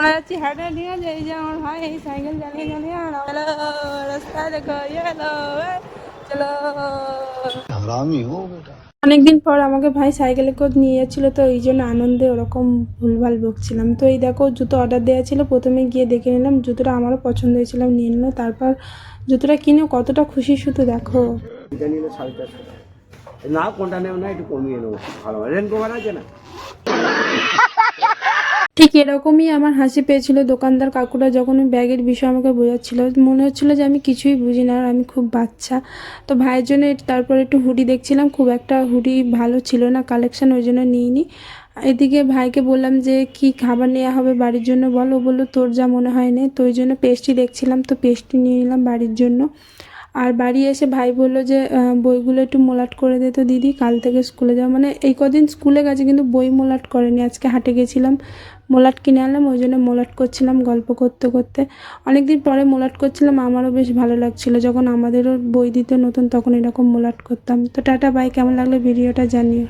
আমরা যাচ্ছি হাটে, ঠিক আছে? এই যে আমার ভাই এই সাইকেল চালিয়ে চালিয়ে চলো রাস্তা দেখো, চলো চলো। অনেকদিন পর আমাকে ভাই সাইকেলে করে নিয়ে যাচ্ছিলো, তো এই জন্য আনন্দে ওরকম ভুলভাল বকছিলাম। তো এই দেখো জুতো অর্ডার দেওয়া ছিল, প্রথমে গিয়ে দেখে নিলাম, জুতোটা আমারও পছন্দ হয়েছিল, নিয়ে নিল। তারপর জুতোটা কিনে কতটা খুশি শুধু দেখো। এটা নিলে 450 টাকা না, কোনটা নেব না একটু কমিয়ে নেবো, ভালো রেনকোভার আছে না। ঠিক এরকমই আমার হাসি পেয়েছিল দোকানদার কাকুরা যখন ওই ব্যাগের বিষয় আমাকে বোঝাচ্ছিল। মনে হচ্ছিল যে আমি কিছুই বুঝি না আর আমি খুব বাচ্চা। তো ভাইয়ের জন্য তারপর একটু হুডি দেখছিলাম, খুব একটা হুডি ভালো ছিল না কালেকশন, ওই জন্য নিইনি। এদিকে ভাইকে বললাম যে কি খাবার নেওয়া হবে বাড়ির জন্য বল, ও বললো তোর যা মনে হয় নে। তো ওই জন্য পেস্ট্রি দেখছিলাম, তো পেস্ট্রি নিয়ে নিলাম বাড়ির জন্য। আর বাড়ি এসে ভাই বললো যে বইগুলো একটু মোলাট করে দে তো দিদি, কাল থেকে স্কুলে যাও। মানে এই কদিন স্কুলে গেছে কিন্তু বই মোলাট করেনি। আজকে হাটে গেছিলাম, মোলাট কিনে আনলাম, ওই জন্য মোলাট করছিলাম গল্প করতে করতে। অনেকদিন পরে মোলাট করছিলাম, আমারও বেশ ভালো লাগছিল। যখন আমাদেরও বই দিতে নতুন তখন এরকম মোলাট করতাম। তো টাটা বাই, কেমন লাগলো ভিডিওটা জানিও।